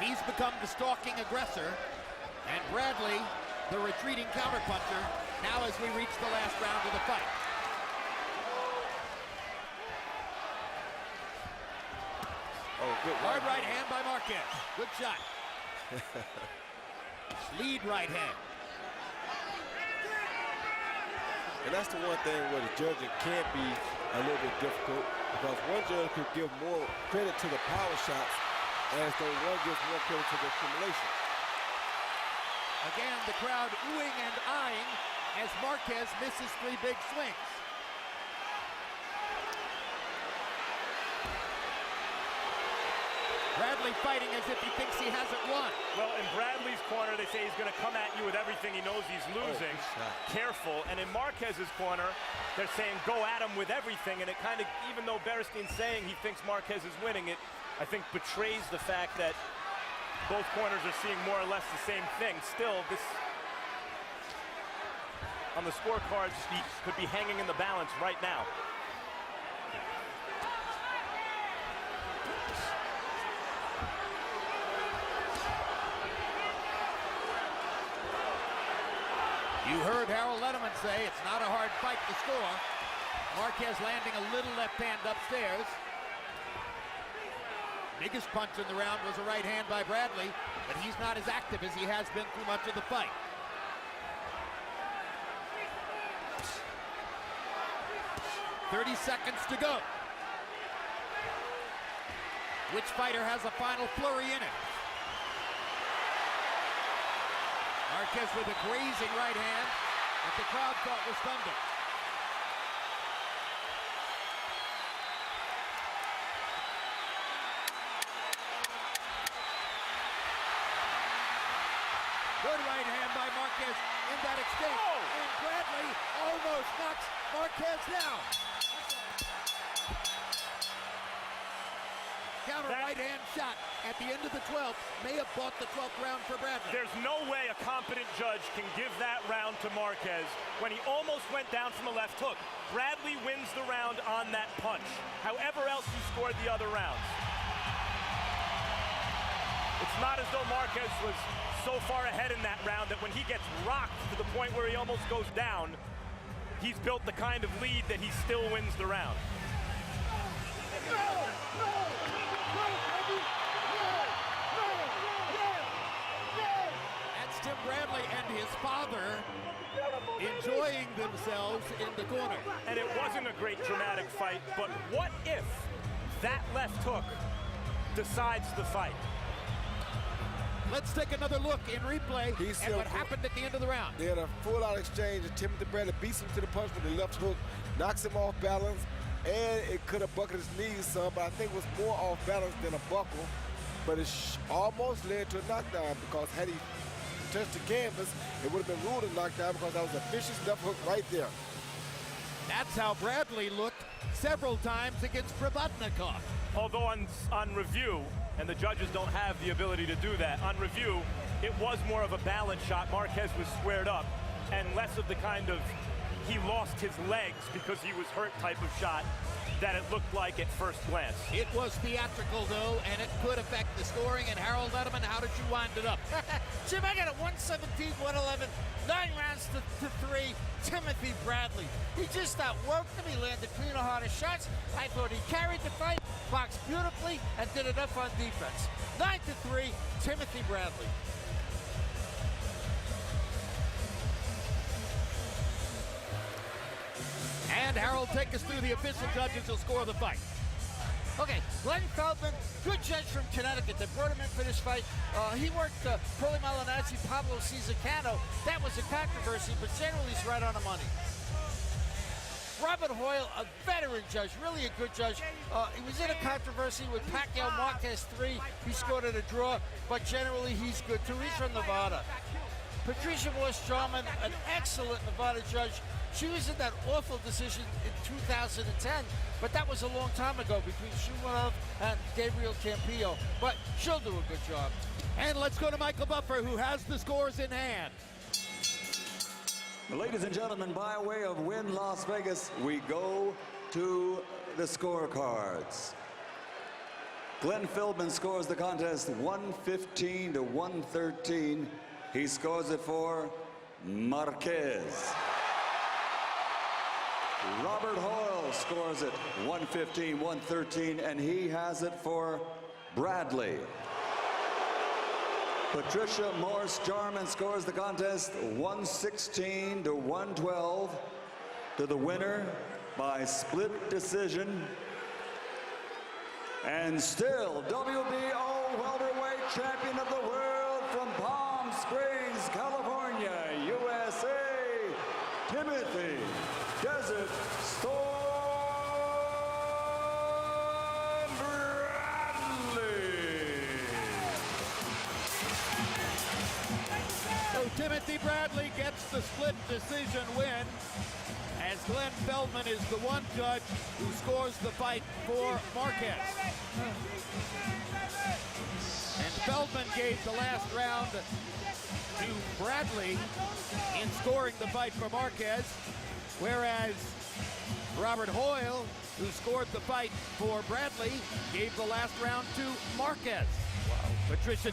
He's become the stalking aggressor, and Bradley, the retreating counterpuncher, now as we reach the last round of the fight. Oh, good Hard right hand by Marquez. Good shot. Lead right hand. And that's the one thing where the judging can be a little bit difficult, because one judge could give more credit to the power shots as though one gives more credit to the accumulation. Again, the crowd oohing and eyeing as Marquez misses 3 big swings. Bradley fighting as if he thinks he hasn't won. Well, in Bradley's corner, they say he's going to come at you with everything. He knows he's losing. Careful. And in Marquez's corner, they're saying go at him with everything. And it kind of, even though Beristain's saying he thinks Marquez is winning, it, I think, betrays the fact that both corners are seeing more or less the same thing. Still, this, on the scorecards, he could be hanging in the balance right now. You heard Harold Letterman say it's not a hard fight to score. Marquez landing a little left hand upstairs. Biggest punch in the round was a right hand by Bradley, but he's not as active as he has been through much of the fight. "30 seconds to go. Which fighter has a final flurry in it? Marquez with a grazing right hand that the crowd thought was thunder. Good right hand by Marquez in that exchange. Oh. And Bradley almost knocks Marquez down. Counter right hand shot at the end of the 12th may have bought the 12th round for Bradley. There's no way a competent judge can give that round to Marquez when he almost went down from a left hook. Bradley wins the round on that punch. However else he scored the other rounds. It's not as though Marquez was so far ahead in that round that when he gets rocked to the point where he almost goes down, he's built the kind of lead that he still wins the round. That's Tim Bradley and his father enjoying themselves in the corner. And it wasn't a great dramatic fight, but what if that left hook decides the fight? Let's take another look in replay at what happened at the end of the round. They had a full-out exchange, and Timothy Bradley beats him to the punch with the left hook, knocks him off balance, and it could have buckled his knees some, but I think it was more off balance than a buckle. But it almost led to a knockdown, because had he touched the canvas, it would have been ruled a knockdown, because that was a vicious left hook right there. That's how Bradley looked several times against Provodnikov. Although on review, and the judges don't have the ability to do that, on review, it was more of a balance shot. Marquez was squared up, and less of the kind of he lost his legs because he was hurt type of shot that it looked like at first glance. It was theatrical, though, and it could affect the scoring. And Harold Edelman, how did you wind it up? Jim, I got a 117, 111, 9 rounds to 3. Timothy Bradley. He just outworked him. He landed cleaner, harder shots. I thought he carried the fight, boxed beautifully, and did enough on defense. 9-3, Timothy Bradley. And Harold, take us through the official judges who'll score the fight. Okay, Glenn Feldman, good judge from Connecticut. They brought him in for this fight. He worked Paulie Malignaggi, Pablo Cano. That was a controversy, but generally he's right on the money. Robert Hoyle, a veteran judge, really a good judge. He was in a controversy with Pacquiao Marquez 3. He scored at a draw, but generally he's good too. He's from Nevada. Patricia Morse-Jarman, an excellent Nevada judge. She was in that awful decision in 2010, but that was a long time ago between Shumanov and Gabriel Campillo. But she'll do a good job. And let's go to Michael Buffer, who has the scores in hand. Ladies and gentlemen, by way of Win Las Vegas, we go to the scorecards. Glenn Feldman scores the contest 115 to 113. He scores it for Marquez. Robert Hoyle scores it 115-113, and he has it for Bradley. Patricia Morse-Jarman scores the contest 116 to 112 to the winner by split decision. And still WBO welterweight champion of the world from Palm Springs, California, USA, Timothy Desert Storm Bradley. So Timothy Bradley gets the split decision win, as Glenn Feldman is the one judge who scores the fight for Marquez. And Feldman gave the last round to Bradley in scoring the fight for Marquez, whereas Robert Hoyle, who scored the fight for Bradley, gave the last round to Marquez. Wow. Patricia